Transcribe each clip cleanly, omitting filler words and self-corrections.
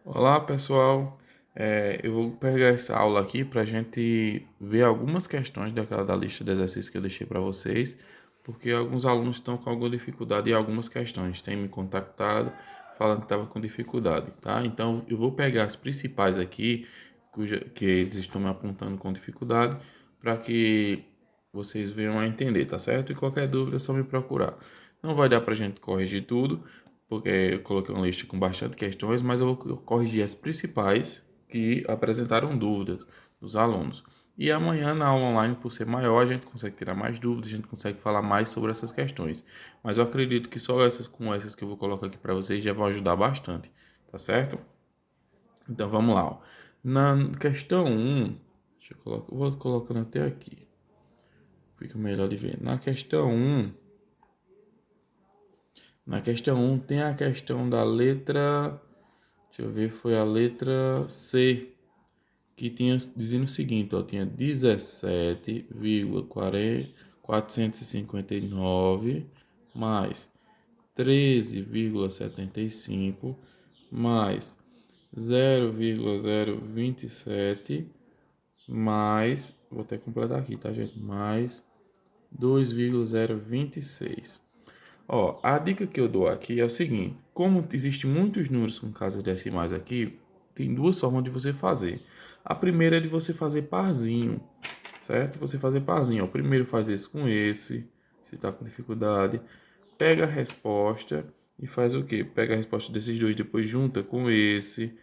Olá pessoal, eu vou pegar essa aula aqui para a gente ver algumas questões daquela da lista de exercícios que eu deixei para vocês, porque alguns alunos estão com alguma dificuldade em algumas questões, têm me contactado falando que estava com dificuldade, tá? Então eu vou pegar as principais aqui, que eles estão me apontando com dificuldade, para que vocês venham a entender, tá certo? E qualquer dúvida é só me procurar. Não vai dar para a gente corrigir tudo, porque eu coloquei uma lista com bastante questões, mas eu vou corrigir as principais que apresentaram dúvidas dos alunos. E amanhã, na aula online, por ser maior, a gente consegue tirar mais dúvidas, a gente consegue falar mais sobre essas questões. Mas eu acredito que só essas que eu vou colocar aqui para vocês já vão ajudar bastante, tá certo? Então vamos lá. Ó. Na questão um, eu vou colocando até aqui, fica melhor de ver. Na questão um tem a questão da letra. Deixa eu ver, foi a letra C, que tinha dizendo o seguinte, ó, tinha 17,459 mais 13,75 mais 0,027 mais, vou até completar aqui, tá, gente? Mais 2,026. Ó, a dica que eu dou aqui é o seguinte: como existem muitos números com casas decimais aqui, tem duas formas de você fazer. A primeira é de você fazer parzinho, certo? Você fazer parzinho. Ó, primeiro faz esse com esse, se está com dificuldade. Pega a resposta e faz o quê? Pega a resposta desses dois, depois junta com esse,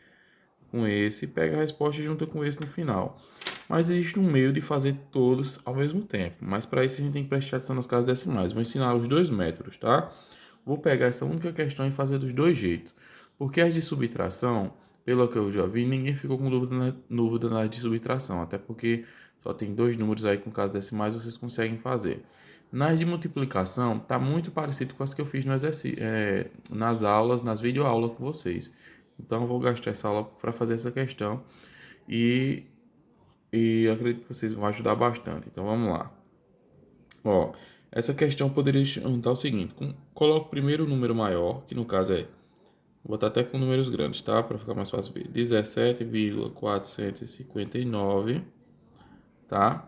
pega a resposta e junta com esse no final. Mas existe um meio de fazer todos ao mesmo tempo. Mas para isso a gente tem que prestar atenção nas casas decimais. Vou ensinar os dois métodos, tá? Vou pegar essa única questão e fazer dos dois jeitos. Porque as de subtração, pelo que eu já vi, ninguém ficou com dúvida nas de subtração. Até porque só tem dois números aí com casas decimais, vocês conseguem fazer. Nas de multiplicação, tá muito parecido com as que eu fiz no nas aulas, nas videoaulas com vocês. Então, eu vou gastar essa aula para fazer essa questão e, e acredito que vocês vão ajudar bastante. Então, vamos lá. Ó, essa questão poderia juntar o seguinte: coloco primeiro o número maior, que no caso é, vou botar até com números grandes, tá? Para ficar mais fácil ver. 17,459, tá?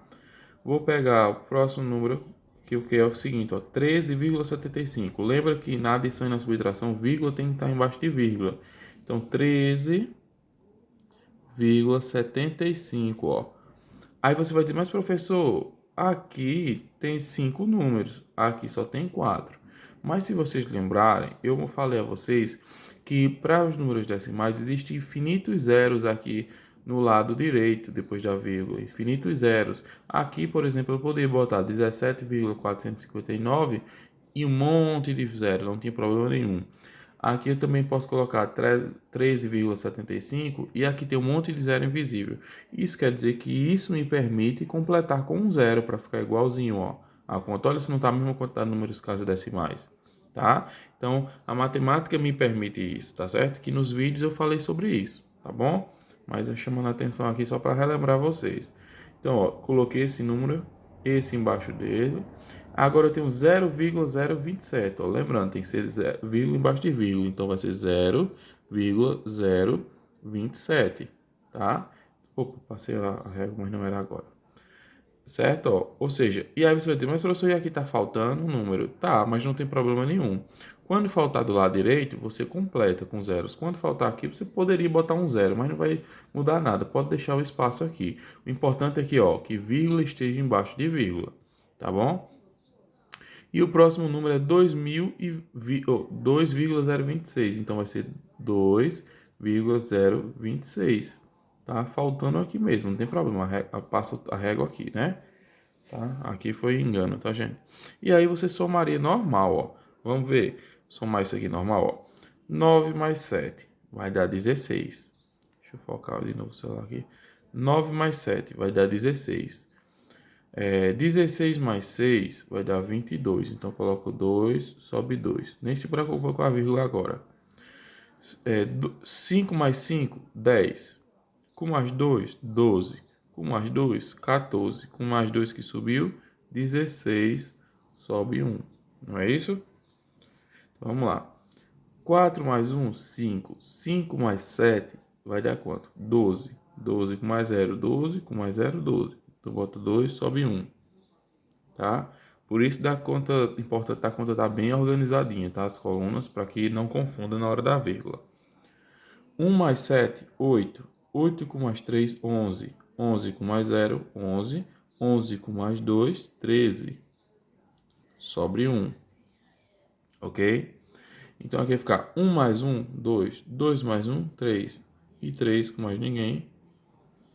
Vou pegar o próximo número, que é o seguinte, ó, 13,75. Lembra que na adição e na subtração, vírgula tem que estar embaixo de vírgula. Então, 13,75, ó. Aí você vai dizer, mas professor, aqui tem 5 números, aqui só tem 4. Mas se vocês lembrarem, eu falei a vocês que para os números decimais existem infinitos zeros aqui no lado direito, depois da vírgula, infinitos zeros. Aqui, por exemplo, eu poderia botar 17,459 e um monte de zero, não tinha problema nenhum. Aqui eu também posso colocar 13,75 e aqui tem um monte de zero invisível. Isso quer dizer que isso me permite completar com um zero para ficar igualzinho, ó. A conta, olha se não está a mesma quantidade de números casas decimais, tá? Então, a matemática me permite isso, tá certo? Que nos vídeos eu falei sobre isso, tá bom? Mas eu chamando a atenção aqui só para relembrar vocês. Então, ó, coloquei esse número, esse embaixo dele. Agora eu tenho 0,027. Ó. Lembrando, tem que ser vírgula embaixo de vírgula. Então vai ser 0,027. Tá? Opa, passei a régua, mas não era agora. Certo? Ó. Ou seja, e aí você vai dizer, mas professor, e aqui está faltando um número? Tá, mas não tem problema nenhum. Quando faltar do lado direito, você completa com zeros. Quando faltar aqui, você poderia botar um zero, mas não vai mudar nada. Pode deixar o espaço aqui. O importante é que, ó, que vírgula esteja embaixo de vírgula. Tá bom? E o próximo número é 2,026. Então vai ser 2,026. Tá faltando aqui mesmo, não tem problema. Passa a régua aqui, né? Tá? Aqui foi engano, tá, gente? E aí você somaria normal, ó. Vamos ver. Somar isso aqui normal, ó. 9 mais 7 vai dar 16. Deixa eu focar de novo o celular aqui. 9 mais 7 vai dar 16. 16 mais 6 vai dar 22. Então, coloco 2, sobe 2. Nem se preocupa com a vírgula agora. 5 mais 5, 10. Com mais 2, 12. Com mais 2, 14. Com mais 2 que subiu, 16. Sobe 1. Não é isso? Então, vamos lá. 4 mais 1, 5. 5 mais 7, vai dar quanto? 12. 12 com mais 0, 12, com mais 0, 12. Então, bota 2, sobe 1, tá? Por isso dá conta, importante a conta tá bem organizadinha, tá? As colunas, para que não confunda na hora da vírgula. 1 mais 7, 8. 8 com mais 3, 11. 11 com mais 0, 11. 11 com mais 2, 13. Sobre 1, ok? Então aqui vai ficar 1 mais 1, 2. 2 mais 1, 3. E 3 com mais ninguém,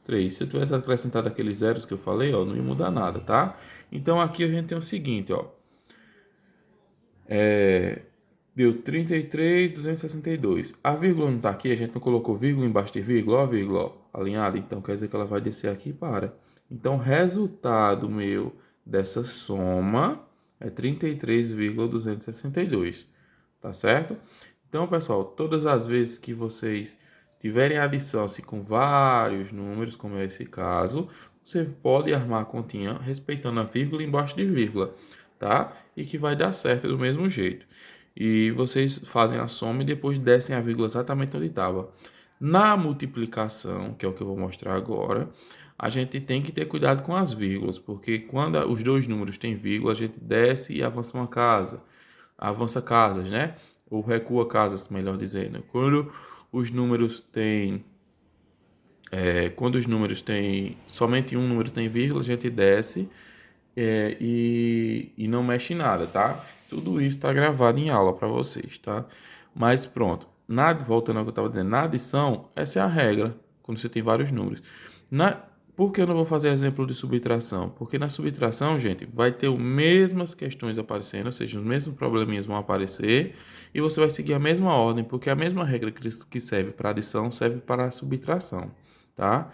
3. Se eu tivesse acrescentado aqueles zeros que eu falei, ó, não ia mudar nada, tá? Então aqui a gente tem o seguinte, ó. Deu 33.262. A vírgula não tá aqui, a gente não colocou vírgula embaixo de vírgula, ó, vírgula, ó, alinhada. Então quer dizer que ela vai descer aqui para. Então o resultado meu dessa soma é 33.262. Tá certo? Então, pessoal, todas as vezes que vocês tiverem adição assim, com vários números, como é esse caso, você pode armar a continha respeitando a vírgula embaixo de vírgula, tá? E que vai dar certo do mesmo jeito. E vocês fazem a soma e depois descem a vírgula exatamente onde estava. Na multiplicação, que é o que eu vou mostrar agora, a gente tem que ter cuidado com as vírgulas, porque quando os dois números têm vírgula, a gente desce e avança uma casa. Avança casas, né? Ou recua casas, melhor dizendo. Quando os números têm somente um número tem vírgula, a gente desce e não mexe em nada, tá? Tudo isso está gravado em aula para vocês, tá? Mas pronto. Voltando ao que eu estava dizendo, na adição, essa é a regra, quando você tem vários números. Por que eu não vou fazer exemplo de subtração? Porque na subtração, gente, vai ter as mesmas questões aparecendo, ou seja, os mesmos probleminhas vão aparecer, e você vai seguir a mesma ordem, porque a mesma regra que serve para adição serve para a subtração, tá?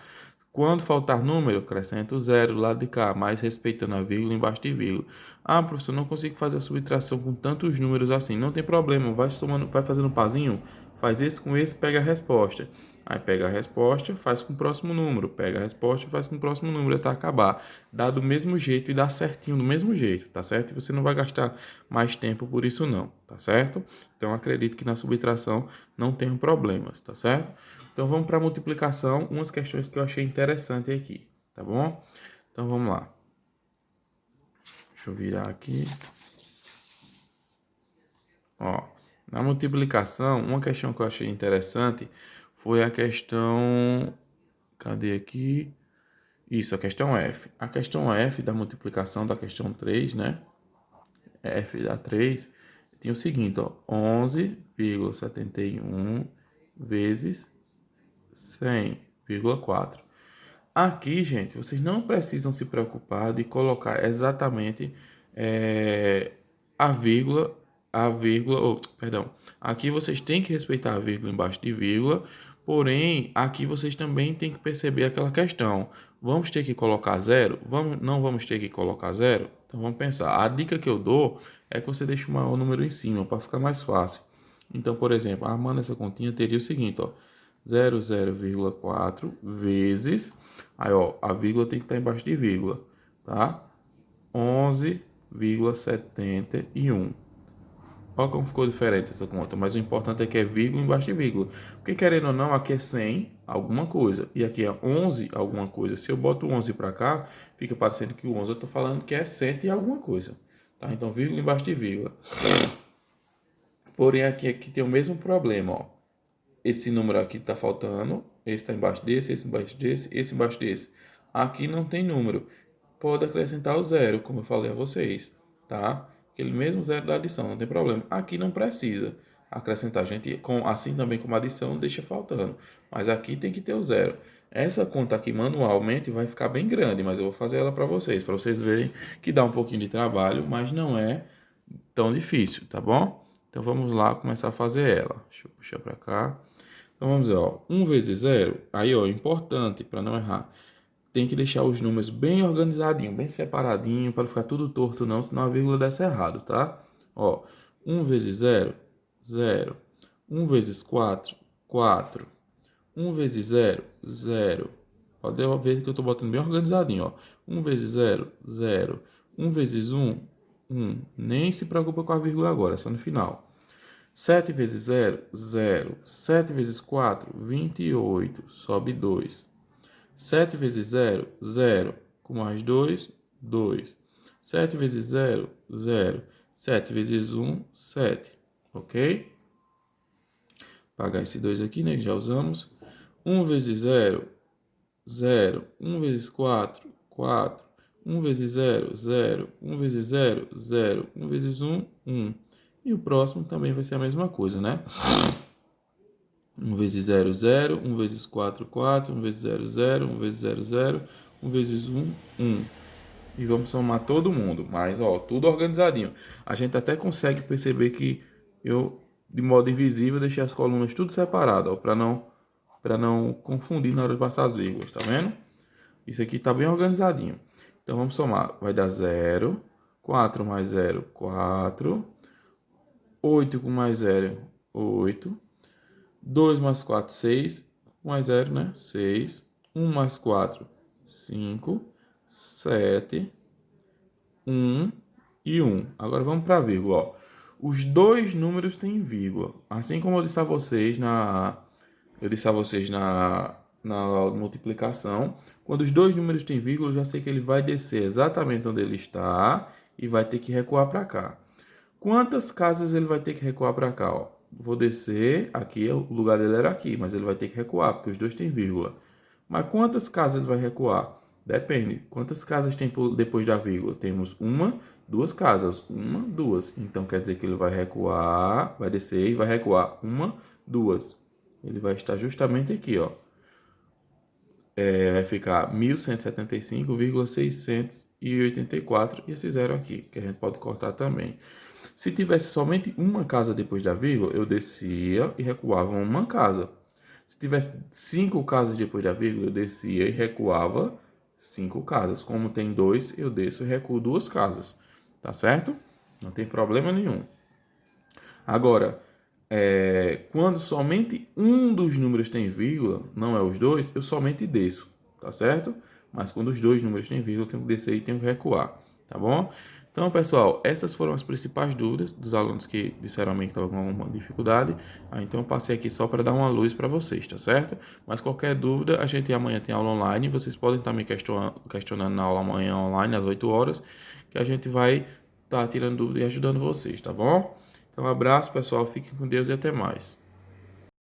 Quando faltar número, acrescenta o zero do lado de cá, mas respeitando a vírgula embaixo de vírgula. Ah, professor, não consigo fazer a subtração com tantos números assim. Não tem problema, vai somando, vai fazendo um pazinho, faz esse com esse, pega a resposta. Aí pega a resposta, faz com o próximo número, pega a resposta, faz com o próximo número até acabar. Dá do mesmo jeito e dá certinho do mesmo jeito, tá certo? E você não vai gastar mais tempo por isso não, tá certo? Então acredito que na subtração não tenham problemas, tá certo? Então vamos para a multiplicação, umas questões que eu achei interessante aqui, tá bom? Então vamos lá. Deixa eu virar aqui. Ó, na multiplicação, uma questão que eu achei interessante foi a questão. Cadê aqui? Isso, a questão F. A questão F da multiplicação da questão 3, né? F da 3, tinha o seguinte, ó. 11,71 vezes 100,4. Aqui, gente, vocês não precisam se preocupar de colocar exatamente a vírgula, perdão. Aqui vocês têm que respeitar a vírgula embaixo de vírgula, porém, aqui vocês também têm que perceber aquela questão. Vamos ter que colocar zero? Não vamos ter que colocar zero? Então vamos pensar. A dica que eu dou é que você deixe o maior número em cima para ficar mais fácil. Então, por exemplo, armando essa continha teria o seguinte, ó. 0,4 vezes, aí ó, a vírgula tem que estar embaixo de vírgula, tá? 11,71. Olha como ficou diferente essa conta, mas o importante é que é vírgula embaixo de vírgula. Porque querendo ou não, aqui é 100 alguma coisa e aqui é 11 alguma coisa. Se eu boto o 11 para cá, fica parecendo que o 11 eu estou falando que é 100 e alguma coisa, tá? Então vírgula embaixo de vírgula. Porém aqui tem o mesmo problema, ó. Esse número aqui está faltando, esse está embaixo desse, esse embaixo desse, esse embaixo desse. Aqui não tem número. Pode acrescentar o zero, como eu falei a vocês, tá? Aquele mesmo zero da adição, não tem problema. Aqui não precisa acrescentar, gente, assim também como adição, deixa faltando. Mas aqui tem que ter o zero. Essa conta aqui manualmente vai ficar bem grande, mas eu vou fazer ela para vocês verem que dá um pouquinho de trabalho, mas não é tão difícil, tá bom? Então vamos lá começar a fazer ela. Deixa eu puxar para cá. Então vamos ver, ó, 1 vezes 0, aí ó, importante para não errar, tem que deixar os números bem organizadinho, bem separadinho, para não ficar tudo torto não, senão a vírgula desce errado, tá? Ó, 1 vezes 0, 0. 1 vezes 4, 4. 1 vezes 0, 0. Pode ver que eu estou botando bem organizadinho, ó. 1 vezes 0, 0. 1 vezes 1, 1. Nem se preocupa com a vírgula agora, é só no final. 7 vezes 0, 0. 7 vezes 4, 28. Sobe 2. 7 vezes 0, 0. Com mais 2, 2. 7 vezes 0, 0. 7 vezes 1, 7. Ok? Pagar esse 2 aqui, né? Que já usamos. 1 vezes 0, 0. 1 vezes 4, 4. 1 vezes 0, 0. 1 vezes 0, 0. 1 vezes 1, 1. E o próximo também vai ser a mesma coisa, né? 1 vezes 0, 0. 1 vezes 4, 4. 1 vezes 0, 0. 1 vezes 0, 0. 1 vezes 1, 1. E vamos somar todo mundo. Mas, ó, tudo organizadinho. A gente até consegue perceber que eu, de modo invisível, deixei as colunas tudo separado, ó, para não confundir na hora de passar as vírgulas, tá vendo? Isso aqui tá bem organizadinho. Então, vamos somar. Vai dar 0. 4 mais 0, 4. 8 com mais 0, 8. 2 mais 4, 6. Mais 0, né? 6. 1 mais 4, 5. 7. 1 e 1. Agora vamos para a vírgula. Ó. Os dois números têm vírgula. Assim como eu disse a vocês na aula de multiplicação, quando os dois números têm vírgula, eu já sei que ele vai descer exatamente onde ele está e vai ter que recuar para cá. Quantas casas ele vai ter que recuar para cá? Ó? Vou descer aqui, o lugar dele era aqui, mas ele vai ter que recuar, porque os dois têm vírgula. Mas quantas casas ele vai recuar? Depende. Quantas casas tem depois da vírgula? Temos uma, duas casas. Uma, duas. Então quer dizer que ele vai recuar, vai descer e vai recuar. Uma, duas. Ele vai estar justamente aqui, ó. Vai ficar 1175,684 e esse zero aqui, que a gente pode cortar também. Se tivesse somente uma casa depois da vírgula, eu descia e recuava uma casa. Se tivesse 5 casas depois da vírgula, eu descia e recuava 5 casas. Como tem 2, eu desço e recuo 2 casas. Tá certo? Não tem problema nenhum. Agora, quando somente um dos números tem vírgula, não é os dois, eu somente desço. Tá certo? Mas quando os dois números têm vírgula, eu tenho que descer e tenho que recuar. Tá bom? Então, pessoal, essas foram as principais dúvidas dos alunos que disseram a mim que estavam com alguma dificuldade. Então, eu passei aqui só para dar uma luz para vocês, tá certo? Mas qualquer dúvida, a gente amanhã tem aula online. Vocês podem estar me questionando na aula amanhã online, às 8 horas, que a gente vai estar tirando dúvida e ajudando vocês, tá bom? Então, um abraço, pessoal. Fiquem com Deus e até mais.